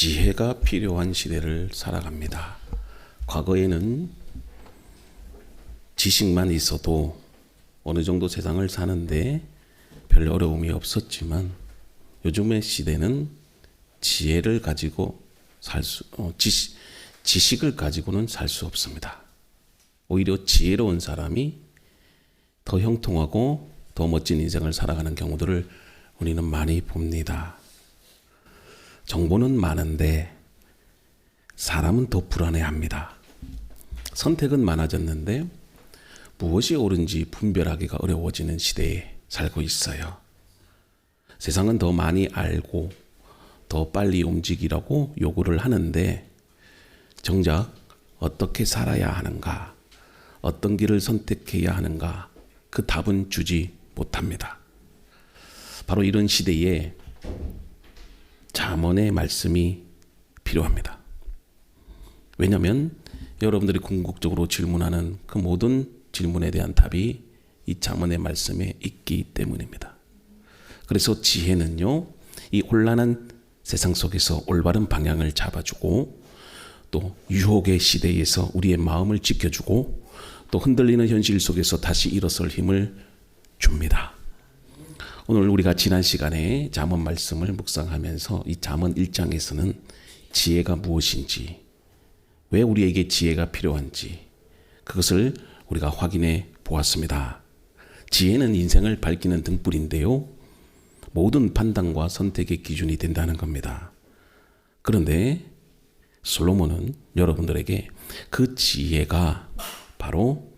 지혜가 필요한 시대를 살아갑니다. 과거에는 지식만 있어도 어느 정도 세상을 사는데 별 어려움이 없었지만 요즘의 시대는 지혜를 가지고 지식을 가지고는 살 수 없습니다. 오히려 지혜로운 사람이 더 형통하고 더 멋진 인생을 살아가는 경우들을 우리는 많이 봅니다. 정보는 많은데 사람은 더 불안해합니다. 선택은 많아졌는데 무엇이 옳은지 분별하기가 어려워지는 시대에 살고 있어요. 세상은 더 많이 알고 더 빨리 움직이라고 요구를 하는데 정작 어떻게 살아야 하는가, 어떤 길을 선택해야 하는가, 그 답은 주지 못합니다. 바로 이런 시대에 잠언의 말씀이 필요합니다. 왜냐하면 여러분들이 궁극적으로 질문하는 그 모든 질문에 대한 답이 이 잠언의 말씀에 있기 때문입니다. 그래서 지혜는요, 이 혼란한 세상 속에서 올바른 방향을 잡아주고 또 유혹의 시대에서 우리의 마음을 지켜주고 또 흔들리는 현실 속에서 다시 일어설 힘을 줍니다. 오늘 우리가 지난 시간에 잠언 말씀을 묵상하면서 이 잠언 1장에서는 지혜가 무엇인지, 왜 우리에게 지혜가 필요한지 그것을 우리가 확인해 보았습니다. 지혜는 인생을 밝히는 등불인데요, 모든 판단과 선택의 기준이 된다는 겁니다. 그런데 솔로몬은 여러분들에게 그 지혜가 바로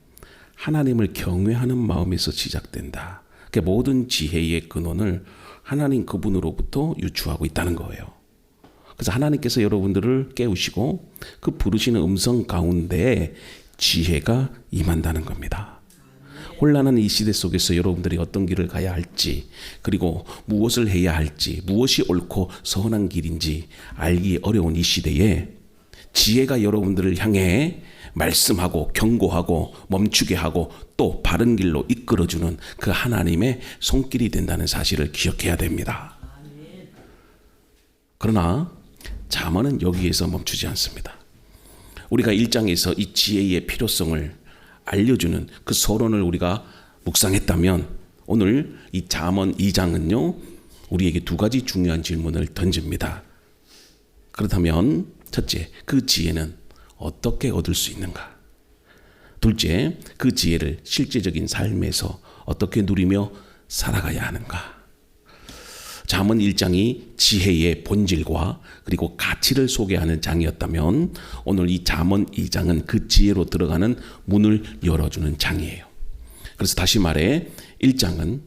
하나님을 경외하는 마음에서 시작된다. 모든 지혜의 근원을 하나님 그분으로부터 유추하고 있다는 거예요. 그래서 하나님께서 여러분들을 깨우시고 그 부르시는 음성 가운데 지혜가 임한다는 겁니다. 혼란한 이 시대 속에서 여러분들이 어떤 길을 가야 할지, 그리고 무엇을 해야 할지, 무엇이 옳고 선한 길인지 알기 어려운 이 시대에 지혜가 여러분들을 향해 말씀하고 경고하고 멈추게 하고 또 바른 길로 이끌어주는 그 하나님의 손길이 된다는 사실을 기억해야 됩니다. 그러나 잠언은 여기에서 멈추지 않습니다. 우리가 1장에서 이 지혜의 필요성을 알려주는 그 서론을 우리가 묵상했다면 오늘 이 잠언 2장은요, 우리에게 두 가지 중요한 질문을 던집니다. 그렇다면 첫째, 그 지혜는 어떻게 얻을 수 있는가? 둘째, 그 지혜를 실제적인 삶에서 어떻게 누리며 살아가야 하는가? 잠언 1장이 지혜의 본질과 그리고 가치를 소개하는 장이었다면 오늘 이 잠언 2장은 그 지혜로 들어가는 문을 열어주는 장이에요. 그래서 다시 말해 1장은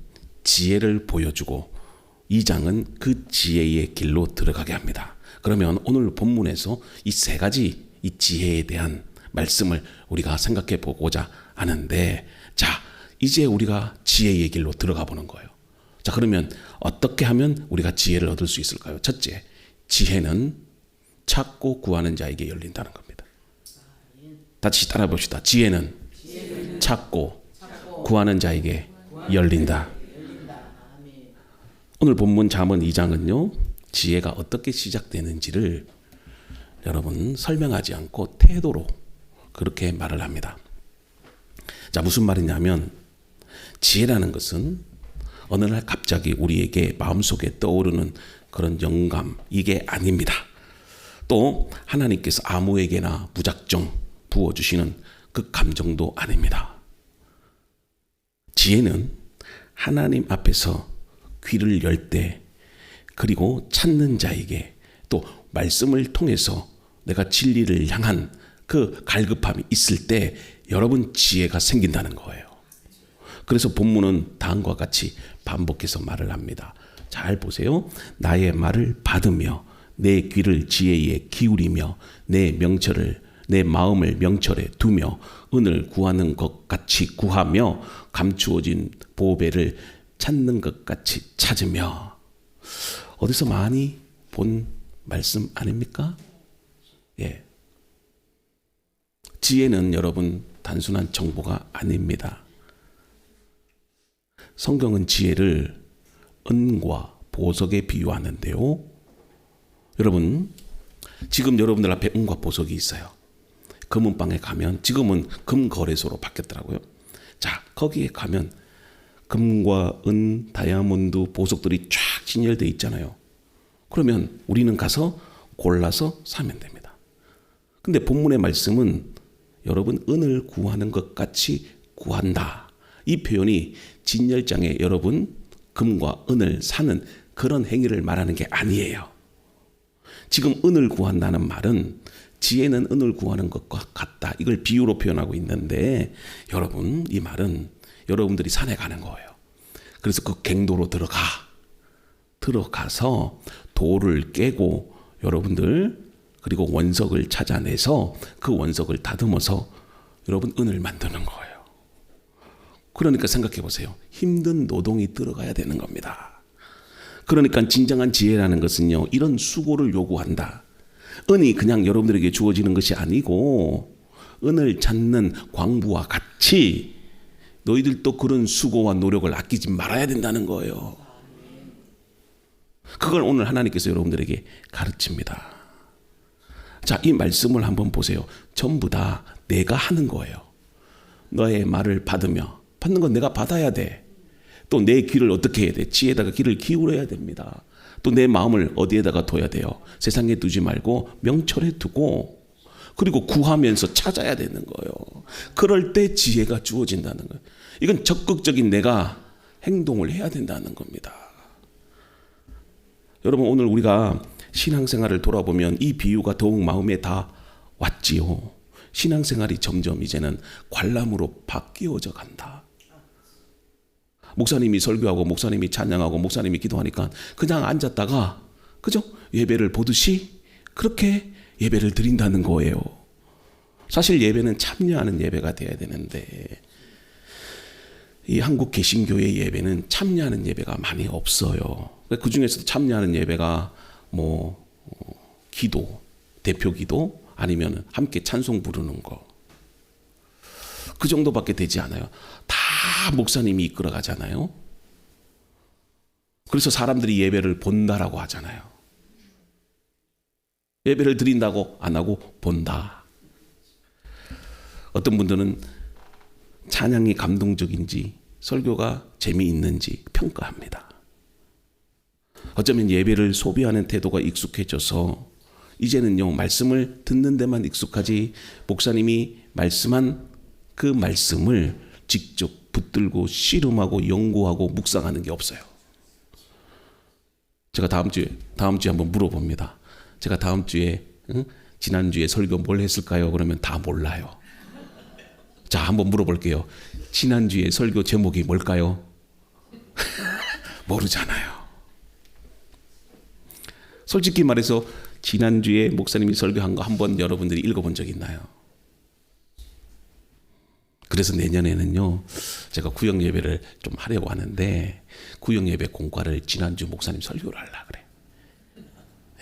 지혜를 보여주고 2장은 그 지혜의 길로 들어가게 합니다. 그러면 오늘 본문에서 이 세 가지 이 지혜에 대한 말씀을 우리가 생각해 보고자 하는데, 자, 이제 우리가 지혜의 길로 들어가 보는 거예요. 자, 그러면 어떻게 하면 우리가 지혜를 얻을 수 있을까요? 첫째, 지혜는 찾고 구하는 자에게 열린다는 겁니다. 다시 따라 봅시다. 지혜는 찾고 구하는 자에게 열린다. 오늘 본문 잠언 2장은요, 지혜가 어떻게 시작되는지를 여러분 설명하지 않고 태도로 그렇게 말을 합니다. 자, 무슨 말이냐면 지혜라는 것은 어느 날 갑자기 우리에게 마음속에 떠오르는 그런 영감, 이게 아닙니다. 또 하나님께서 아무에게나 무작정 부어주시는 그 감정도 아닙니다. 지혜는 하나님 앞에서 귀를 열 때, 그리고 찾는 자에게 또 말씀을 통해서 내가 진리를 향한 그 갈급함이 있을 때 여러분 지혜가 생긴다는 거예요. 그래서 본문은 다음과 같이 반복해서 말을 합니다. 잘 보세요. 나의 말을 받으며 내 귀를 지혜에 기울이며 내 마음을 명철에 두며 은을 구하는 것 같이 구하며 감추어진 보배를 찾는 것 같이 찾으며. 어디서 많이 본 말씀 아닙니까? 예. 지혜는 여러분 단순한 정보가 아닙니다. 성경은 지혜를 은과 보석에 비유하는데요, 여러분 지금 여러분들 앞에 은과 보석이 있어요. 금은방에 가면 지금은 금거래소로 바뀌었더라고요. 자, 거기에 가면 금과 은, 다이아몬드, 보석들이 쫙 진열되어 있잖아요. 그러면 우리는 가서 골라서 사면 됩니다. 근데 본문의 말씀은 여러분 은을 구하는 것 같이 구한다. 이 표현이 진열장에 여러분 금과 은을 사는 그런 행위를 말하는 게 아니에요. 지금 은을 구한다는 말은 지혜는 은을 구하는 것과 같다. 이걸 비유로 표현하고 있는데 여러분 이 말은 여러분들이 산에 가는 거예요. 그래서 그 갱도로 들어가서 돌을 깨고 여러분들 그리고 원석을 찾아내서 그 원석을 다듬어서 여러분 은을 만드는 거예요. 그러니까 생각해 보세요. 힘든 노동이 들어가야 되는 겁니다. 그러니까 진정한 지혜라는 것은요, 이런 수고를 요구한다. 은이 그냥 여러분들에게 주어지는 것이 아니고 은을 찾는 광부와 같이 너희들도 그런 수고와 노력을 아끼지 말아야 된다는 거예요. 그걸 오늘 하나님께서 여러분들에게 가르칩니다. 자, 이 말씀을 한번 보세요. 전부 다 내가 하는 거예요. 너의 말을 받는 건 내가 받아야 돼. 또 내 귀를 어떻게 해야 돼? 지혜에다가 귀를 기울여야 됩니다. 또 내 마음을 어디에다가 둬야 돼요? 세상에 두지 말고 명철에 두고 그리고 구하면서 찾아야 되는 거예요. 그럴 때 지혜가 주어진다는 거예요. 이건 적극적인 내가 행동을 해야 된다는 겁니다. 여러분 오늘 우리가 신앙생활을 돌아보면 이 비유가 더욱 마음에 다 왔지요. 신앙생활이 점점 이제는 관람으로 바뀌어져 간다. 목사님이 설교하고 목사님이 찬양하고 목사님이 기도하니까 그냥 앉았다가 그죠? 예배를 보듯이 그렇게 예배를 드린다는 거예요. 사실 예배는 참여하는 예배가 돼야 되는데 이 한국 개신교의 예배는 참여하는 예배가 많이 없어요. 그 중에서도 참여하는 예배가 기도, 대표 기도 아니면 함께 찬송 부르는 거. 그 정도밖에 되지 않아요. 다 목사님이 이끌어 가잖아요. 그래서 사람들이 예배를 본다라고 하잖아요. 예배를 드린다고 안 하고 본다. 어떤 분들은 찬양이 감동적인지 설교가 재미있는지 평가합니다. 어쩌면 예배를 소비하는 태도가 익숙해져서 이제는요 말씀을 듣는 데만 익숙하지 목사님이 말씀한 그 말씀을 직접 붙들고 씨름하고 연구하고 묵상하는 게 없어요. 제가 다음 주에 한번 물어봅니다. 제가 다음 주에 지난주에 설교 뭘 했을까요? 그러면 다 몰라요. 자, 한번 물어볼게요. 지난주에 설교 제목이 뭘까요? 모르잖아요. 솔직히 말해서 지난주에 목사님이 설교한 거 한번 여러분들이 읽어본 적 있나요? 그래서 내년에는요 제가 구역 예배를 좀 하려고 하는데 구역 예배 공과를 지난주 목사님 설교를 하려고 그래.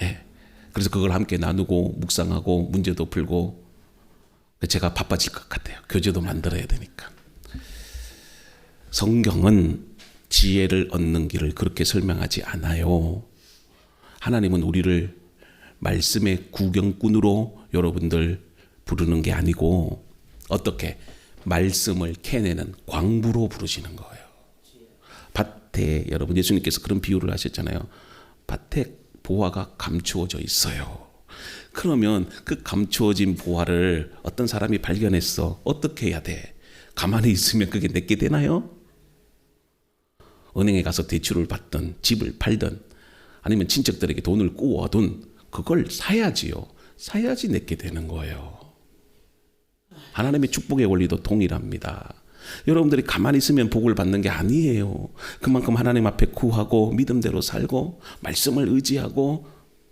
네. 그래서 그걸 함께 나누고 묵상하고 문제도 풀고 제가 바빠질 것 같아요. 교재도 만들어야 되니까. 성경은 지혜를 얻는 길을 그렇게 설명하지 않아요. 하나님은 우리를 말씀의 구경꾼으로 여러분들 부르는 게 아니고 어떻게 말씀을 캐내는 광부로 부르시는 거예요. 밭에 여러분 예수님께서 그런 비유를 하셨잖아요. 밭에 보화가 감추어져 있어요. 그러면 그 감추어진 보화를 어떤 사람이 발견했어. 어떻게 해야 돼? 가만히 있으면 그게 내게 되나요? 은행에 가서 대출을 받든 집을 팔든 아니면 친척들에게 돈을 꾸어둔 그걸 사야지요. 사야지 내게 되는 거예요. 하나님의 축복의 원리도 동일합니다. 여러분들이 가만히 있으면 복을 받는 게 아니에요. 그만큼 하나님 앞에 구하고 믿음대로 살고 말씀을 의지하고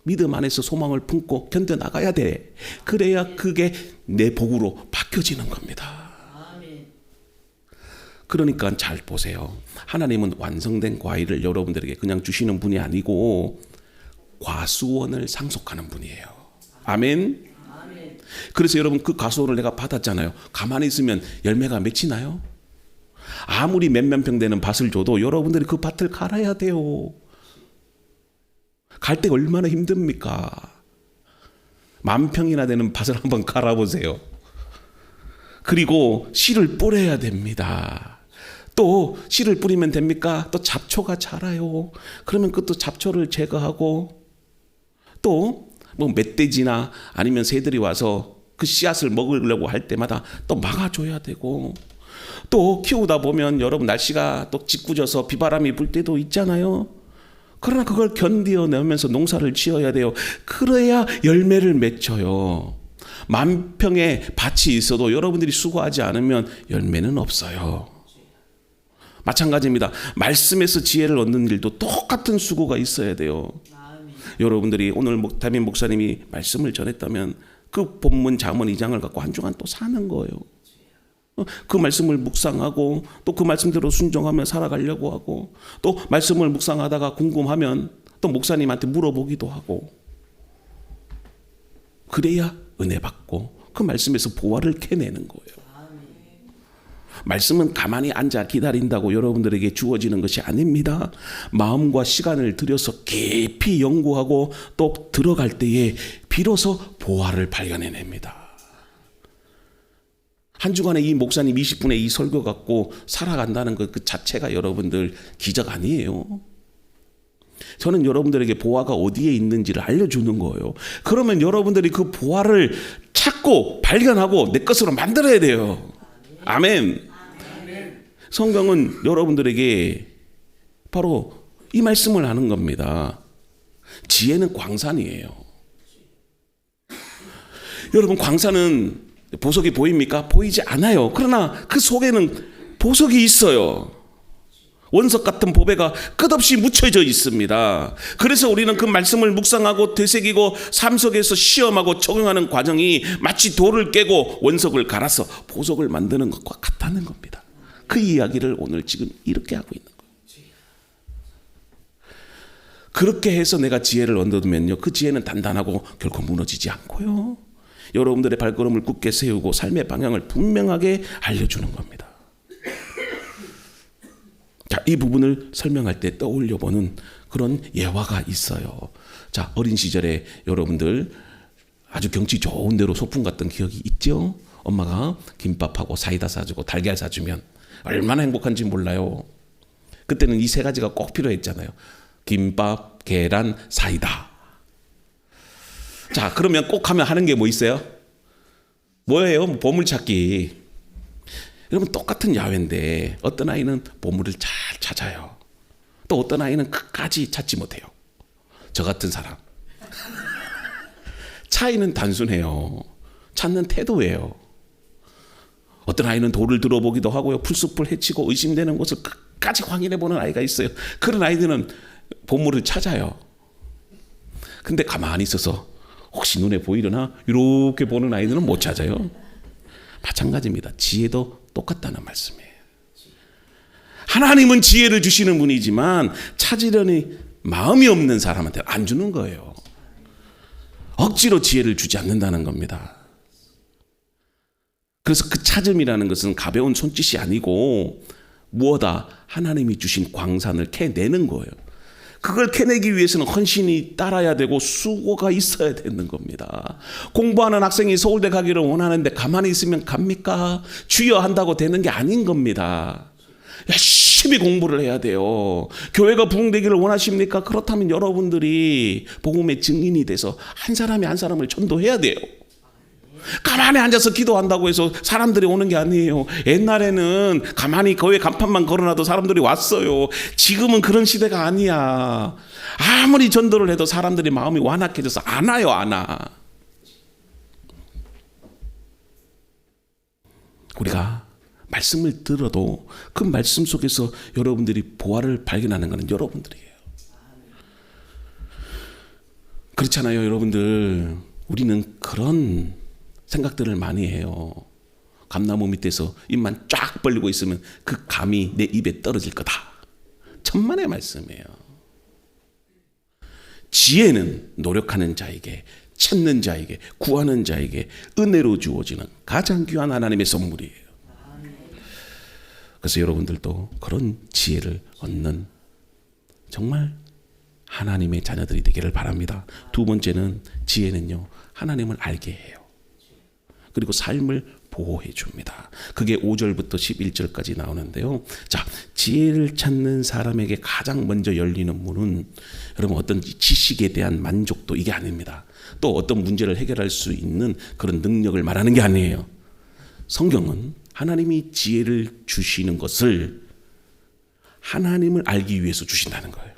믿음 안에서 소망을 품고 견뎌나가야 돼. 그래야 그게 내 복으로 바뀌어지는 겁니다. 그러니까 잘 보세요. 하나님은 완성된 과일을 여러분들에게 그냥 주시는 분이 아니고 과수원을 상속하는 분이에요. 아멘. 그래서 여러분 그 과수원을 내가 받았잖아요. 가만히 있으면 열매가 맺히나요? 아무리 몇몇 평 되는 밭을 줘도 여러분들이 그 밭을 갈아야 돼요. 갈 때 얼마나 힘듭니까? 10,000평이나 되는 밭을 한번 갈아보세요. 그리고 씨를 뿌려야 됩니다. 또 씨를 뿌리면 됩니까? 또 잡초가 자라요. 그러면 그것도 잡초를 제거하고, 또 뭐 멧돼지나 아니면 새들이 와서 그 씨앗을 먹으려고 할 때마다 또 막아줘야 되고, 또 키우다 보면 여러분 날씨가 또 짓궂어서 비바람이 불 때도 있잖아요. 그러나 그걸 견디어내면서 농사를 지어야 돼요. 그래야 열매를 맺혀요. 10,000평의 밭이 있어도 여러분들이 수고하지 않으면 열매는 없어요. 마찬가지입니다. 말씀에서 지혜를 얻는 일도 똑같은 수고가 있어야 돼요. 여러분들이 오늘 담임 목사님이 말씀을 전했다면 그 본문 잠언 2장을 갖고 한 주간 또 사는 거예요. 그 말씀을 묵상하고 또 그 말씀대로 순종하며 살아가려고 하고, 또 말씀을 묵상하다가 궁금하면 또 목사님한테 물어보기도 하고, 그래야 은혜 받고 그 말씀에서 보화를 캐내는 거예요. 말씀은 가만히 앉아 기다린다고 여러분들에게 주어지는 것이 아닙니다. 마음과 시간을 들여서 깊이 연구하고 또 들어갈 때에 비로소 보화를 발견해냅니다. 한 주간에 이 목사님 20분의 이 설교 갖고 살아간다는 것 그 자체가 여러분들 기적 아니에요. 저는 여러분들에게 보화가 어디에 있는지를 알려주는 거예요. 그러면 여러분들이 그 보화를 찾고 발견하고 내 것으로 만들어야 돼요. 아멘. 성경은 여러분들에게 바로 이 말씀을 하는 겁니다. 지혜는 광산이에요. 여러분, 광산은 보석이 보입니까? 보이지 않아요. 그러나 그 속에는 보석이 있어요. 원석 같은 보배가 끝없이 묻혀져 있습니다. 그래서 우리는 그 말씀을 묵상하고 되새기고 삶 속에서 시험하고 적용하는 과정이 마치 돌을 깨고 원석을 갈아서 보석을 만드는 것과 같다는 겁니다. 그 이야기를 오늘 지금 이렇게 하고 있는 거예요. 그렇게 해서 내가 지혜를 얻으면요, 그 지혜는 단단하고 결코 무너지지 않고요, 여러분들의 발걸음을 굳게 세우고 삶의 방향을 분명하게 알려주는 겁니다. 자, 이 부분을 설명할 때 떠올려보는 그런 예화가 있어요. 자, 어린 시절에 여러분들 아주 경치 좋은 데로 소풍 갔던 기억이 있죠? 엄마가 김밥하고 사이다 사주고 달걀 사주면 얼마나 행복한지 몰라요. 그때는 이 세 가지가 꼭 필요했잖아요. 김밥, 계란, 사이다. 자, 그러면 꼭 하는 게 뭐 있어요? 뭐예요? 보물찾기. 여러분, 똑같은 야외인데 어떤 아이는 보물을 잘 찾아요. 또 어떤 아이는 끝까지 찾지 못해요. 저 같은 사람. 차이는 단순해요. 찾는 태도예요. 어떤 아이는 돌을 들어보기도 하고요, 풀숲을 헤치고 의심되는 곳을 끝까지 확인해보는 아이가 있어요. 그런 아이들은 보물을 찾아요. 근데 가만히 있어서 혹시 눈에 보이려나 이렇게 보는 아이들은 못 찾아요. 마찬가지입니다. 지혜도 똑같다는 말씀이에요. 하나님은 지혜를 주시는 분이지만 찾으려니 마음이 없는 사람한테 안 주는 거예요. 억지로 지혜를 주지 않는다는 겁니다. 그래서 그 찾음이라는 것은 가벼운 손짓이 아니고 무엇다 하나님이 주신 광산을 캐내는 거예요. 그걸 캐내기 위해서는 헌신이 따라야 되고 수고가 있어야 되는 겁니다. 공부하는 학생이 서울대 가기를 원하는데 가만히 있으면 갑니까? 주여 한다고 되는 게 아닌 겁니다. 열심히 공부를 해야 돼요. 교회가 부흥되기를 원하십니까? 그렇다면 여러분들이 복음의 증인이 돼서 한 사람이 한 사람을 전도해야 돼요. 가만히 앉아서 기도한다고 해서 사람들이 오는 게 아니에요. 옛날에는 가만히 교회 간판만 걸어놔도 사람들이 왔어요. 지금은 그런 시대가 아니야. 아무리 전도를 해도 사람들이 마음이 완악해져서 안 와요, 안 와. 우리가 말씀을 들어도 그 말씀 속에서 여러분들이 보화를 발견하는 것은 여러분들이에요. 그렇잖아요, 여러분들. 우리는 그런 생각들을 많이 해요. 감나무 밑에서 입만 쫙 벌리고 있으면 그 감이 내 입에 떨어질 거다. 천만의 말씀이에요. 지혜는 노력하는 자에게, 찾는 자에게, 구하는 자에게 은혜로 주어지는 가장 귀한 하나님의 선물이에요. 그래서 여러분들도 그런 지혜를 얻는 정말 하나님의 자녀들이 되기를 바랍니다. 두 번째는 지혜는요, 하나님을 알게 해요. 그리고 삶을 보호해 줍니다. 그게 5절부터 11절까지 나오는데요. 자, 지혜를 찾는 사람에게 가장 먼저 열리는 문은 여러분 어떤 지식에 대한 만족도 이게 아닙니다. 또 어떤 문제를 해결할 수 있는 그런 능력을 말하는 게 아니에요. 성경은 하나님이 지혜를 주시는 것을 하나님을 알기 위해서 주신다는 거예요.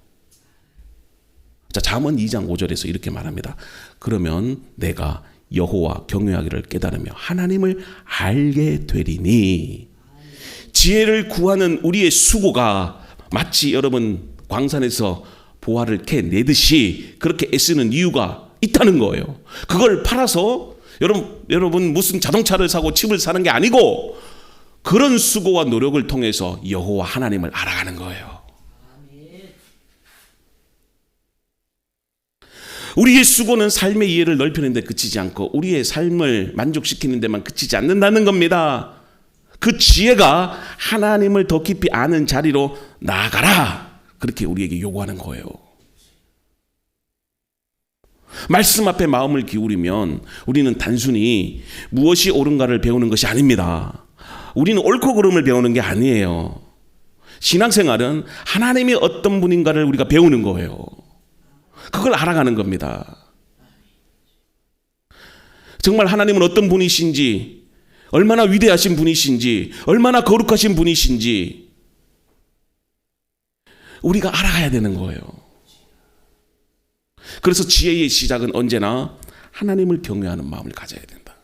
자, 잠언 2장 5절에서 이렇게 말합니다. 그러면 내가 여호와 경외하기를 깨달으며 하나님을 알게 되리니. 지혜를 구하는 우리의 수고가 마치 여러분 광산에서 보화를 캐내듯이 그렇게 애쓰는 이유가 있다는 거예요. 그걸 팔아서 여러분 무슨 자동차를 사고 집을 사는 게 아니고 그런 수고와 노력을 통해서 여호와 하나님을 알아가는 거예요. 우리의 수고는 삶의 이해를 넓히는 데 그치지 않고 우리의 삶을 만족시키는 데만 그치지 않는다는 겁니다. 그 지혜가 하나님을 더 깊이 아는 자리로 나아가라. 그렇게 우리에게 요구하는 거예요. 말씀 앞에 마음을 기울이면 우리는 단순히 무엇이 옳은가를 배우는 것이 아닙니다. 우리는 옳고 그름을 배우는 게 아니에요. 신앙생활은 하나님이 어떤 분인가를 우리가 배우는 거예요. 그걸 알아가는 겁니다. 정말 하나님은 어떤 분이신지, 얼마나 위대하신 분이신지, 얼마나 거룩하신 분이신지 우리가 알아가야 되는 거예요. 그래서 지혜의 시작은 언제나 하나님을 경외하는 마음을 가져야 된다.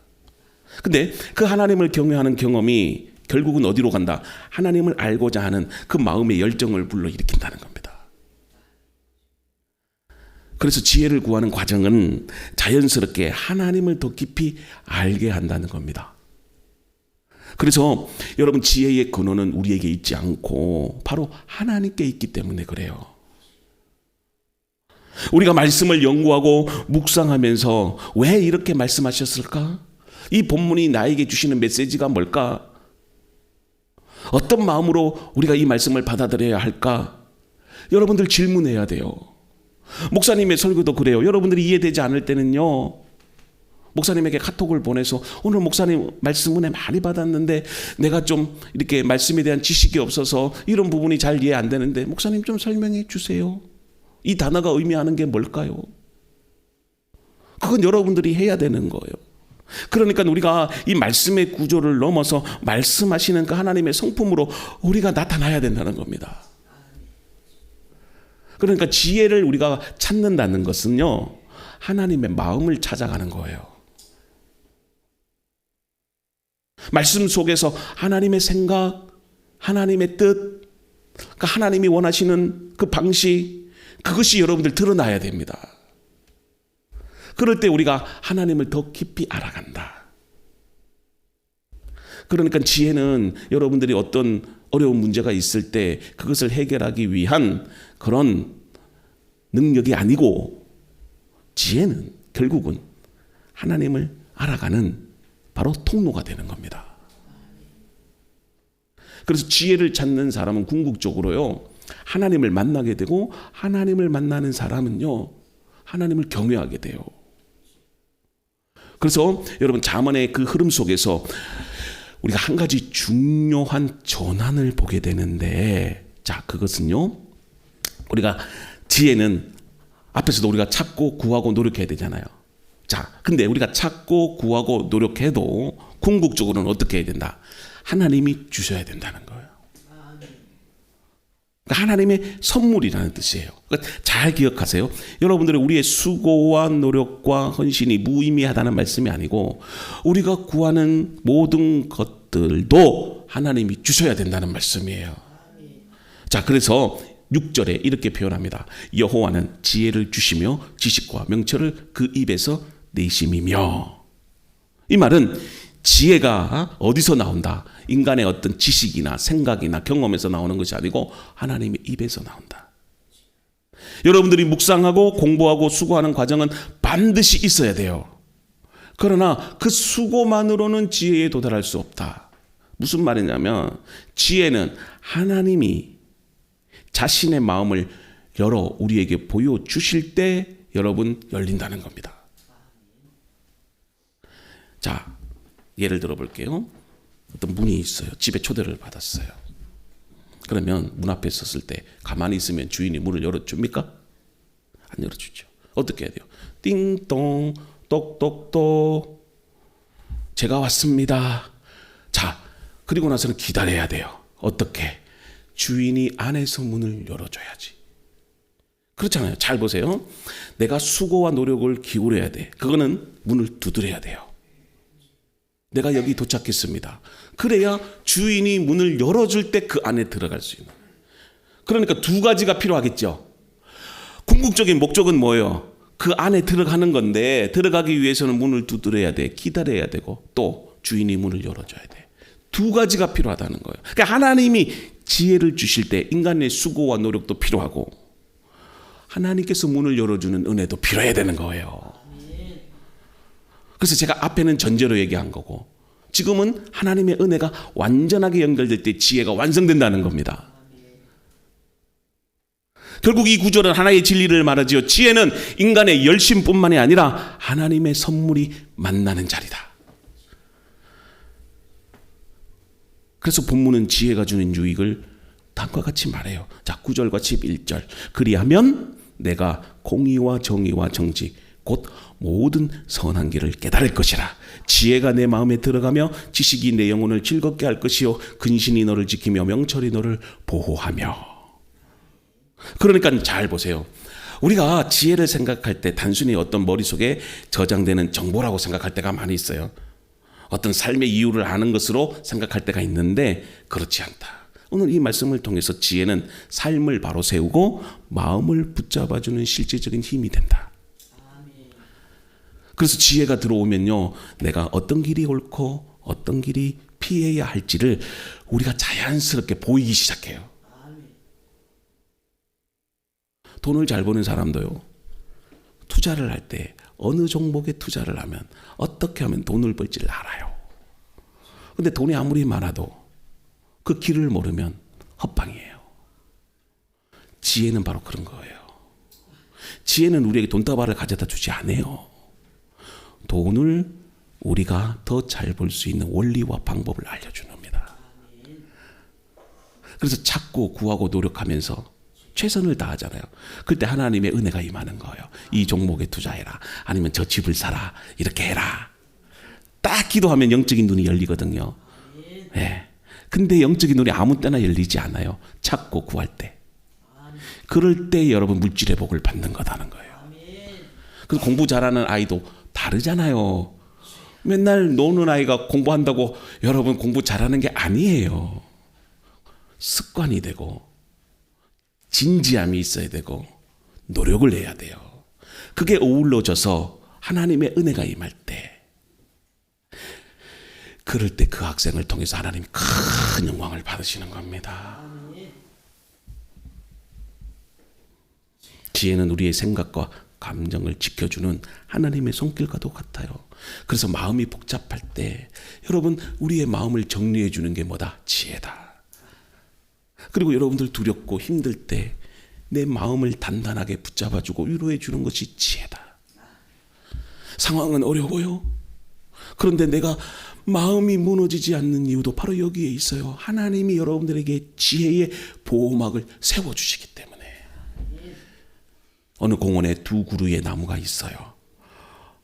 근데 그 하나님을 경외하는 경험이 결국은 어디로 간다? 하나님을 알고자 하는 그 마음의 열정을 불러일으킨다는 겁니다. 그래서 지혜를 구하는 과정은 자연스럽게 하나님을 더 깊이 알게 한다는 겁니다. 그래서 여러분 지혜의 근원은 우리에게 있지 않고 바로 하나님께 있기 때문에 그래요. 우리가 말씀을 연구하고 묵상하면서 왜 이렇게 말씀하셨을까? 이 본문이 나에게 주시는 메시지가 뭘까? 어떤 마음으로 우리가 이 말씀을 받아들여야 할까? 여러분들 질문해야 돼요. 목사님의 설교도 그래요. 여러분들이 이해되지 않을 때는요, 목사님에게 카톡을 보내서 오늘 목사님 말씀 은혜 많이 받았는데 내가 좀 이렇게 말씀에 대한 지식이 없어서 이런 부분이 잘 이해 안 되는데 목사님 좀 설명해 주세요. 이 단어가 의미하는 게 뭘까요? 그건 여러분들이 해야 되는 거예요. 그러니까 우리가 이 말씀의 구조를 넘어서 말씀하시는 그 하나님의 성품으로 우리가 나타나야 된다는 겁니다. 그러니까 지혜를 우리가 찾는다는 것은요, 하나님의 마음을 찾아가는 거예요. 말씀 속에서 하나님의 생각, 하나님의 뜻, 그러니까 하나님이 원하시는 그 방식, 그것이 여러분들 드러나야 됩니다. 그럴 때 우리가 하나님을 더 깊이 알아간다. 그러니까 지혜는 여러분들이 어떤 어려운 문제가 있을 때 그것을 해결하기 위한 그런 능력이 아니고, 지혜는 결국은 하나님을 알아가는 바로 통로가 되는 겁니다. 그래서 지혜를 찾는 사람은 궁극적으로요, 하나님을 만나게 되고, 하나님을 만나는 사람은요, 하나님을 경외하게 돼요. 그래서 여러분 잠언의 그 흐름 속에서 우리가 한 가지 중요한 전환을 보게 되는데, 자, 그것은요, 우리가 지혜는 앞에서도 우리가 찾고 구하고 노력해야 되잖아요. 자, 근데 우리가 찾고 구하고 노력해도 궁극적으로는 어떻게 해야 된다? 하나님이 주셔야 된다는 거예요. 그러니까 하나님의 선물이라는 뜻이에요. 그러니까 잘 기억하세요. 여러분들이 우리의 수고와 노력과 헌신이 무의미하다는 말씀이 아니고, 우리가 구하는 모든 것들도 하나님이 주셔야 된다는 말씀이에요. 자, 그래서 6절에 이렇게 표현합니다. 여호와는 지혜를 주시며 지식과 명철을 그 입에서 내심이며. 이 말은 지혜가 어디서 나온다? 인간의 어떤 지식이나 생각이나 경험에서 나오는 것이 아니고 하나님의 입에서 나온다. 여러분들이 묵상하고 공부하고 수고하는 과정은 반드시 있어야 돼요. 그러나 그 수고만으로는 지혜에 도달할 수 없다. 무슨 말이냐면, 지혜는 하나님이 자신의 마음을 열어 우리에게 보여주실 때 여러분 열린다는 겁니다. 자, 예를 들어 볼게요. 어떤 문이 있어요. 집에 초대를 받았어요. 그러면 문 앞에 섰을 때 가만히 있으면 주인이 문을 열어줍니까? 안 열어주죠. 어떻게 해야 돼요? 띵동 똑똑똑 제가 왔습니다. 자, 그리고 나서는 기다려야 돼요. 어떻게? 주인이 안에서 문을 열어줘야지. 그렇잖아요. 잘 보세요. 내가 수고와 노력을 기울여야 돼. 그거는 문을 두드려야 돼요. 내가 여기 도착했습니다. 그래야 주인이 문을 열어줄 때 그 안에 들어갈 수 있는. 그러니까 두 가지가 필요하겠죠. 궁극적인 목적은 뭐예요? 그 안에 들어가는 건데 들어가기 위해서는 문을 두드려야 돼. 기다려야 되고 또 주인이 문을 열어줘야 돼. 두 가지가 필요하다는 거예요. 그러니까 하나님이 지혜를 주실 때 인간의 수고와 노력도 필요하고 하나님께서 문을 열어주는 은혜도 필요해야 되는 거예요. 그래서 제가 앞에는 전제로 얘기한 거고 지금은 하나님의 은혜가 완전하게 연결될 때 지혜가 완성된다는 겁니다. 결국 이 구절은 하나의 진리를 말하지요. 지혜는 인간의 열심뿐만이 아니라 하나님의 선물이 만나는 자리다. 그래서 본문은 지혜가 주는 유익을 다음과 같이 말해요. 자, 9절과 11절. 그리하면 내가 공의와 정의와 정직 곧 모든 선한 길을 깨달을 것이라. 지혜가 내 마음에 들어가며 지식이 내 영혼을 즐겁게 할 것이요 근신이 너를 지키며 명철이 너를 보호하며. 그러니까 잘 보세요. 우리가 지혜를 생각할 때 단순히 어떤 머릿속에 저장되는 정보라고 생각할 때가 많이 있어요. 어떤 삶의 이유를 아는 것으로 생각할 때가 있는데 그렇지 않다. 오늘 이 말씀을 통해서 지혜는 삶을 바로 세우고 마음을 붙잡아주는 실제적인 힘이 된다. 그래서 지혜가 들어오면요, 내가 어떤 길이 옳고 어떤 길이 피해야 할지를 우리가 자연스럽게 보이기 시작해요. 돈을 잘 버는 사람도요, 투자를 할 때 어느 종목에 투자를 하면 어떻게 하면 돈을 벌지를 알아요. 근데 돈이 아무리 많아도 그 길을 모르면 헛방이에요. 지혜는 바로 그런 거예요. 지혜는 우리에게 돈다발을 가져다 주지 않아요. 돈을 우리가 더 잘 벌 수 있는 원리와 방법을 알려주는 겁니다. 그래서 찾고 구하고 노력하면서 최선을 다하잖아요. 그때 하나님의 은혜가 임하는 거예요. 이 종목에 투자해라. 아니면 저 집을 사라. 이렇게 해라. 딱 기도하면 영적인 눈이 열리거든요. 네. 근데 영적인 눈이 아무 때나 열리지 않아요. 찾고 구할 때. 그럴 때 여러분 물질의 복을 받는 거다는 거예요. 그래서 공부 잘하는 아이도 다르잖아요. 맨날 노는 아이가 공부한다고 여러분 공부 잘하는 게 아니에요. 습관이 되고 진지함이 있어야 되고 노력을 해야 돼요. 그게 어우러져서 하나님의 은혜가 임할 때, 그럴 때 그 학생을 통해서 하나님이 큰 영광을 받으시는 겁니다. 지혜는 우리의 생각과 감정을 지켜주는 하나님의 손길과도 같아요. 그래서 마음이 복잡할 때 여러분 우리의 마음을 정리해 주는 게 뭐다? 지혜다. 그리고 여러분들 두렵고 힘들 때 내 마음을 단단하게 붙잡아주고 위로해 주는 것이 지혜다. 상황은 어려워요. 그런데 내가 마음이 무너지지 않는 이유도 바로 여기에 있어요. 하나님이 여러분들에게 지혜의 보호막을 세워주시기 때문에. 어느 공원에 두 그루의 나무가 있어요.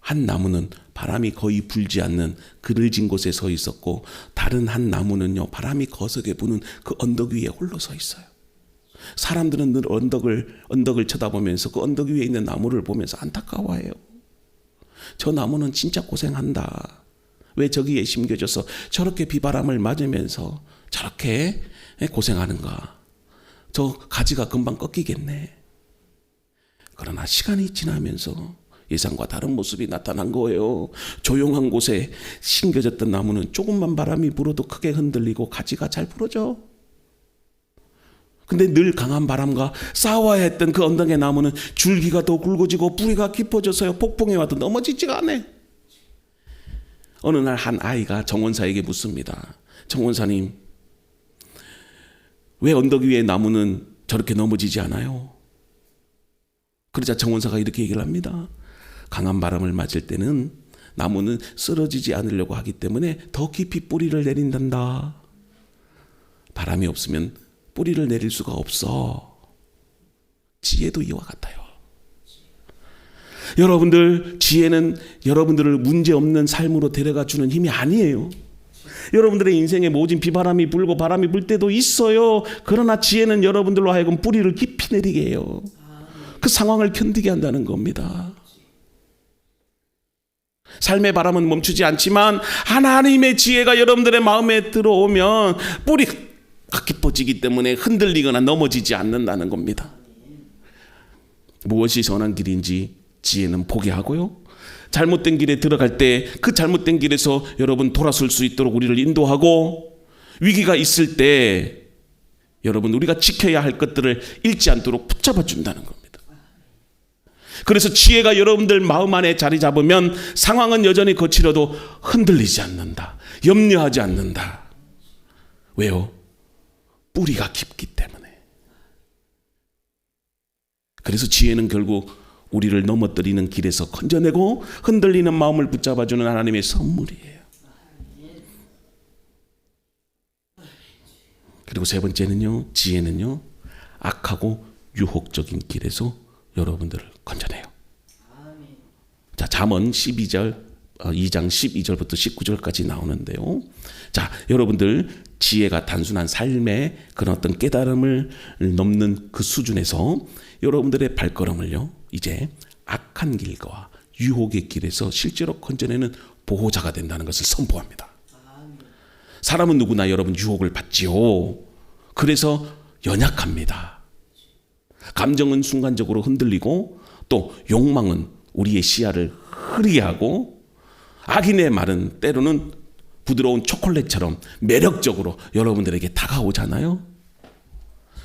한 나무는 바람이 거의 불지 않는 그늘진 곳에 서 있었고, 다른 한 나무는요, 바람이 거세게 부는 그 언덕 위에 홀로 서 있어요. 사람들은 늘 언덕을 쳐다보면서 그 언덕 위에 있는 나무를 보면서 안타까워해요. 저 나무는 진짜 고생한다. 왜 저기에 심겨져서 저렇게 비바람을 맞으면서 저렇게 고생하는가. 저 가지가 금방 꺾이겠네. 그러나 시간이 지나면서 예상과 다른 모습이 나타난 거예요. 조용한 곳에 심겨졌던 나무는 조금만 바람이 불어도 크게 흔들리고 가지가 잘 부러져. 근데 늘 강한 바람과 싸워야 했던 그 언덕의 나무는 줄기가 더 굵어지고 뿌리가 깊어져서요, 폭풍에 와도 넘어지지가 않네. 어느 날 한 아이가 정원사에게 묻습니다. 정원사님, 왜 언덕 위의 나무는 저렇게 넘어지지 않아요? 그러자 정원사가 이렇게 얘기를 합니다. 강한 바람을 맞을 때는 나무는 쓰러지지 않으려고 하기 때문에 더 깊이 뿌리를 내린단다. 바람이 없으면 뿌리를 내릴 수가 없어. 지혜도 이와 같아요. 여러분들, 지혜는 여러분들을 문제없는 삶으로 데려가 주는 힘이 아니에요. 여러분들의 인생에 모진 비바람이 불고 바람이 불 때도 있어요. 그러나 지혜는 여러분들로 하여금 뿌리를 깊이 내리게 해요. 그 상황을 견디게 한다는 겁니다. 삶의 바람은 멈추지 않지만 하나님의 지혜가 여러분들의 마음에 들어오면 뿌리가 깊어지기 때문에 흔들리거나 넘어지지 않는다는 겁니다. 무엇이 선한 길인지 지혜는 보게 하고요, 잘못된 길에 들어갈 때 그 잘못된 길에서 여러분 돌아설 수 있도록 우리를 인도하고, 위기가 있을 때 여러분 우리가 지켜야 할 것들을 잃지 않도록 붙잡아 준다는 겁니다. 그래서 지혜가 여러분들 마음 안에 자리 잡으면 상황은 여전히 거칠어도 흔들리지 않는다. 염려하지 않는다. 왜요? 뿌리가 깊기 때문에. 그래서 지혜는 결국 우리를 넘어뜨리는 길에서 건져내고 흔들리는 마음을 붙잡아주는 하나님의 선물이에요. 그리고 세 번째는요, 지혜는요, 악하고 유혹적인 길에서 여러분들을 건져내요. 자, 잠언 2장 12절부터 19절까지 나오는데요. 자, 여러분들 지혜가 단순한 삶의 그런 어떤 깨달음을 넘는 그 수준에서 여러분들의 발걸음을요, 이제 악한 길과 유혹의 길에서 실제로 건져내는 보호자가 된다는 것을 선포합니다. 사람은 누구나 여러분 유혹을 받지요. 그래서 연약합니다. 감정은 순간적으로 흔들리고 또 욕망은 우리의 시야를 흐리게 하고, 악인의 말은 때로는 부드러운 초콜릿처럼 매력적으로 여러분들에게 다가오잖아요.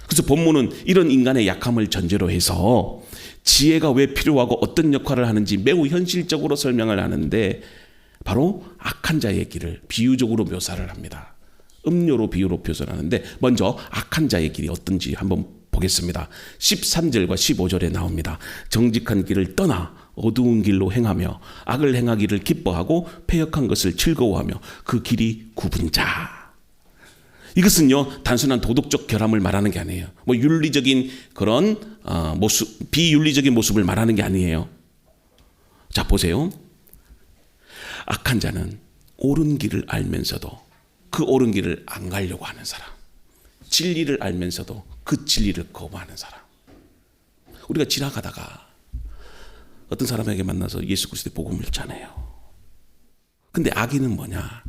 그래서 본문은 이런 인간의 약함을 전제로 해서 지혜가 왜 필요하고 어떤 역할을 하는지 매우 현실적으로 설명을 하는데, 바로 악한 자의 길을 비유적으로 묘사를 합니다. 음료로 비유로 표현하는데, 먼저 악한 자의 길이 어떤지 한번 보겠습니다. 13절과 15절에 나옵니다. 정직한 길을 떠나 어두운 길로 행하며 악을 행하기를 기뻐하고 패역한 것을 즐거워하며 그 길이 굽은 자. 이것은요, 단순한 도덕적 결함을 말하는 게 아니에요. 뭐 윤리적인 그런 모습, 비윤리적인 모습을 말하는 게 아니에요. 자, 보세요. 악한 자는 옳은 길을 알면서도 그 옳은 길을 안 가려고 하는 사람, 진리를 알면서도 그 진리를 거부하는 사람. 우리가 지나가다가 어떤 사람에게 만나서 예수 그리스도의 복음을 전해요. 근데 악인은 뭐냐?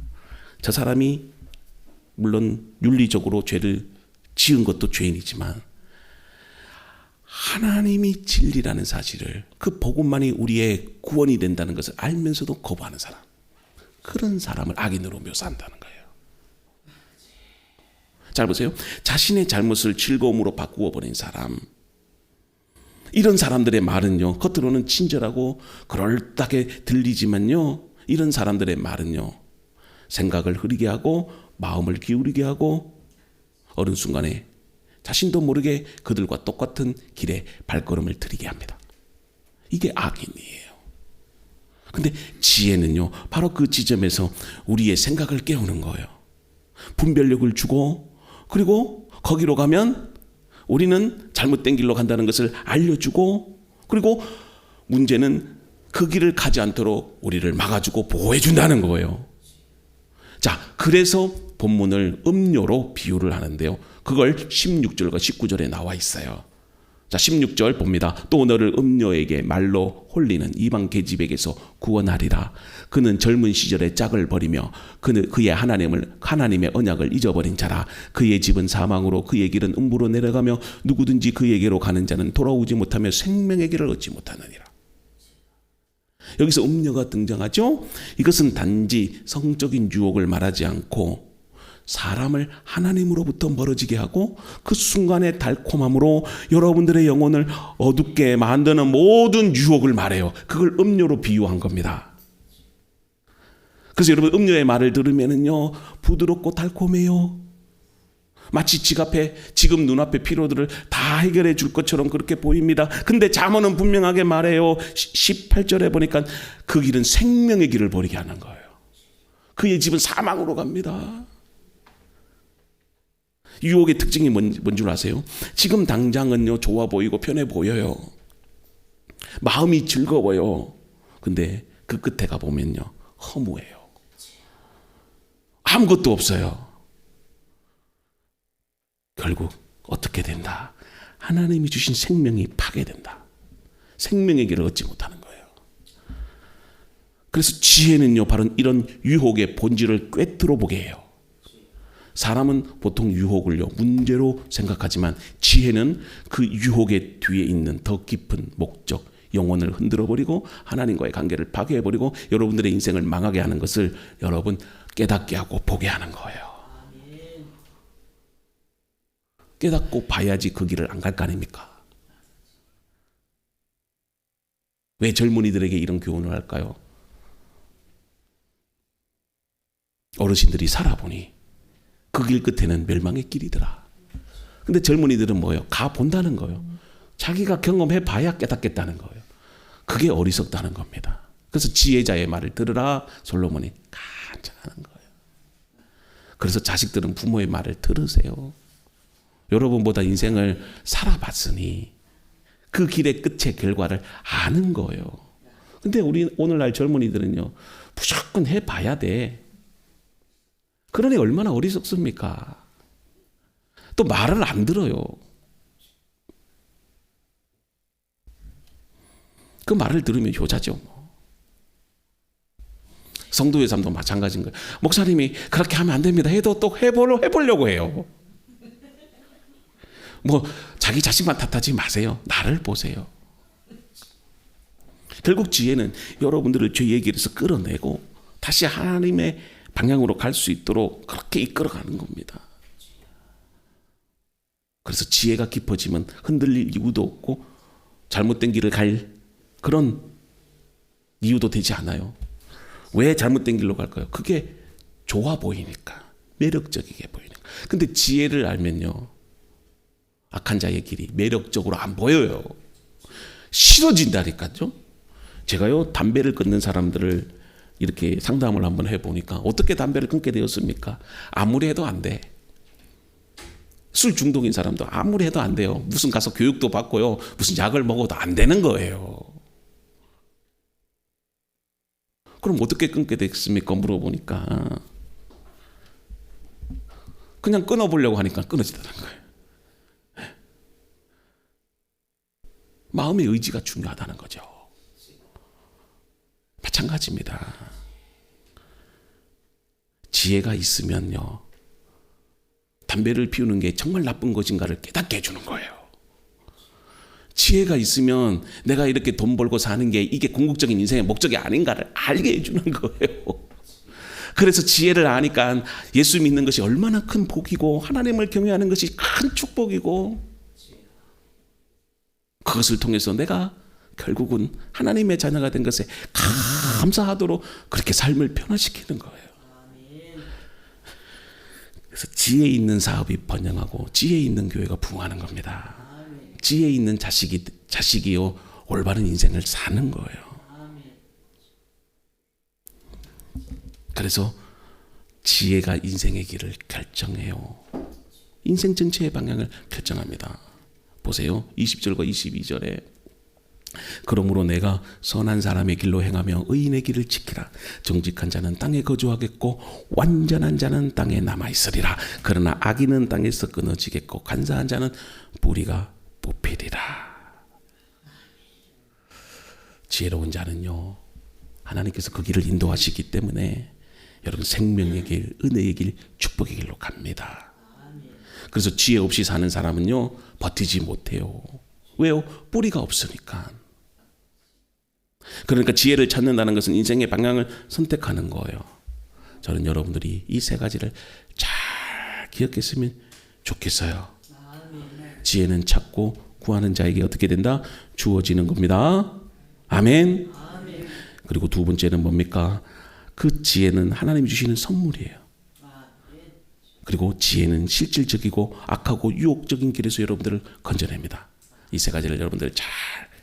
저 사람이 물론 윤리적으로 죄를 지은 것도 죄인이지만 하나님이 진리라는 사실을, 그 복음만이 우리의 구원이 된다는 것을 알면서도 거부하는 사람, 그런 사람을 악인으로 묘사한다는 거예요. 잘 보세요. 자신의 잘못을 즐거움으로 바꾸어 버린 사람, 이런 사람들의 말은요, 겉으로는 친절하고 그럴듯하게 들리지만요, 이런 사람들의 말은요, 생각을 흐리게 하고 마음을 기울이게 하고 어느 순간에 자신도 모르게 그들과 똑같은 길에 발걸음을 들이게 합니다. 이게 악인이에요. 근데 지혜는요, 바로 그 지점에서 우리의 생각을 깨우는 거예요. 분별력을 주고, 그리고 거기로 가면 우리는 잘못된 길로 간다는 것을 알려주고, 그리고 문제는 그 길을 가지 않도록 우리를 막아주고 보호해준다는 거예요. 자, 그래서 본문을 음료로 비유를 하는데요, 그걸 16절과 19절에 나와 있어요. 자, 16절 봅니다. 또 너를 음료에게 말로 홀리는 이방 계집에게서 구원하리라. 그는 젊은 시절에 짝을 버리며 그의 하나님의 언약을 잊어버린 자라. 그의 집은 사망으로 그의 길은 음부로 내려가며 누구든지 그에게로 가는 자는 돌아오지 못하며 생명의 길을 얻지 못하느니라. 여기서 음료가 등장하죠. 이것은 단지 성적인 유혹을 말하지 않고 사람을 하나님으로부터 멀어지게 하고 그 순간의 달콤함으로 여러분들의 영혼을 어둡게 만드는 모든 유혹을 말해요. 그걸 음료로 비유한 겁니다. 그래서 여러분, 음료의 말을 들으면요, 부드럽고 달콤해요. 마치 지갑에 지금 눈앞의 필요들을 다 해결해 줄 것처럼 그렇게 보입니다. 근데 잠언은 분명하게 말해요. 18절에 보니까 그 길은 생명의 길을 버리게 하는 거예요. 그의 집은 사망으로 갑니다. 유혹의 특징이 뭔 줄 아세요? 지금 당장은요 좋아 보이고 편해 보여요. 마음이 즐거워요. 근데 그 끝에 가보면요 허무해요. 아무것도 없어요. 결국 어떻게 된다? 하나님이 주신 생명이 파괴된다. 생명의 길을 얻지 못하는 거예요. 그래서 지혜는요 바로 이런 유혹의 본질을 꿰뚫어 보게 해요. 사람은 보통 유혹을요 문제로 생각하지만 지혜는 그 유혹의 뒤에 있는 더 깊은 목적, 영혼을 흔들어버리고 하나님과의 관계를 파괴해버리고 여러분들의 인생을 망하게 하는 것을 여러분 깨닫게 하고 보게 하는 거예요. 깨닫고 봐야지 그 길을 안 갈 거 아닙니까? 왜 젊은이들에게 이런 교훈을 할까요? 어르신들이 살아보니 그 길 끝에는 멸망의 길이더라. 근데 젊은이들은 뭐예요? 가본다는 거예요. 자기가 경험해 봐야 깨닫겠다는 거예요. 그게 어리석다는 겁니다. 그래서 지혜자의 말을 들으라 솔로몬이 간청하는 거예요. 그래서 자식들은 부모의 말을 들으세요. 여러분보다 인생을 살아봤으니 그 길의 끝의 결과를 아는 거예요. 근데 우리 오늘날 젊은이들은요 무조건 해봐야 돼. 그러니 얼마나 어리석습니까? 또 말을 안 들어요. 그 말을 들으면 효자죠. 성도의 삶도 마찬가지인 거예요. 목사님이 그렇게 하면 안 됩니다 해도 또 해보려고 해요. 뭐 자기 자신만 탓하지 마세요. 나를 보세요. 결국 지혜는 여러분들을 죄의 길에서 끌어내고 다시 하나님의 방향으로 갈 수 있도록 그렇게 이끌어가는 겁니다. 그래서 지혜가 깊어지면 흔들릴 이유도 없고 잘못된 길을 갈 그런 이유도 되지 않아요. 왜 잘못된 길로 갈까요? 그게 좋아 보이니까, 매력적이게 보이니까. 근데 지혜를 알면요 악한 자의 길이 매력적으로 안 보여요. 싫어진다니까요. 제가요 담배를 끊는 사람들을 이렇게 상담을 한번 해보니까 어떻게 담배를 끊게 되었습니까? 아무리 해도 안 돼. 술 중독인 사람도 아무리 해도 안 돼요. 무슨 가서 교육도 받고요 무슨 약을 먹어도 안 되는 거예요. 그럼 어떻게 끊게 됐습니까? 물어보니까 그냥 끊어보려고 하니까 끊어지더라는 거예요. 마음의 의지가 중요하다는 거죠. 마찬가지입니다. 지혜가 있으면요 담배를 피우는 게 정말 나쁜 것인가를 깨닫게 해주는 거예요. 지혜가 있으면 내가 이렇게 돈 벌고 사는 게 이게 궁극적인 인생의 목적이 아닌가를 알게 해주는 거예요. 그래서 지혜를 아니까 예수 믿는 것이 얼마나 큰 복이고 하나님을 경외하는 것이 큰 축복이고 그것을 통해서 내가 결국은 하나님의 자녀가 된 것에 감사하도록 그렇게 삶을 변화시키는 거예요. 그래서 지혜 있는 사업이 번영하고 지혜 있는 교회가 부흥하는 겁니다. 지혜 있는 자식이요 올바른 인생을 사는 거예요. 그래서 지혜가 인생의 길을 결정해요. 인생 전체의 방향을 결정합니다. 보세요. 20절과 22절에 그러므로 내가 선한 사람의 길로 행하며 의인의 길을 지키라. 정직한 자는 땅에 거주하겠고 완전한 자는 땅에 남아있으리라. 그러나 악인은 땅에서 끊어지겠고 간사한 자는 뿌리가 뽑히리라. 지혜로운 자는요 하나님께서 그 길을 인도하시기 때문에 여러분 생명의 길, 은혜의 길, 축복의 길로 갑니다. 그래서 지혜 없이 사는 사람은요 버티지 못해요. 왜요? 뿌리가 없으니까. 그러니까 지혜를 찾는다는 것은 인생의 방향을 선택하는 거예요. 저는 여러분들이 이 세 가지를 잘 기억했으면 좋겠어요. 지혜는 찾고 구하는 자에게 어떻게 된다? 주어지는 겁니다. 아멘. 그리고 두 번째는 뭡니까? 그 지혜는 하나님이 주시는 선물이에요. 그리고 지혜는 실질적이고 악하고 유혹적인 길에서 여러분들을 건져냅니다. 이 세 가지를 여러분들 잘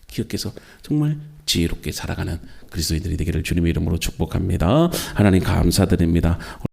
기억해서 정말 지혜롭게 살아가는 그리스도인들이 되기를 주님의 이름으로 축복합니다. 하나님 감사드립니다.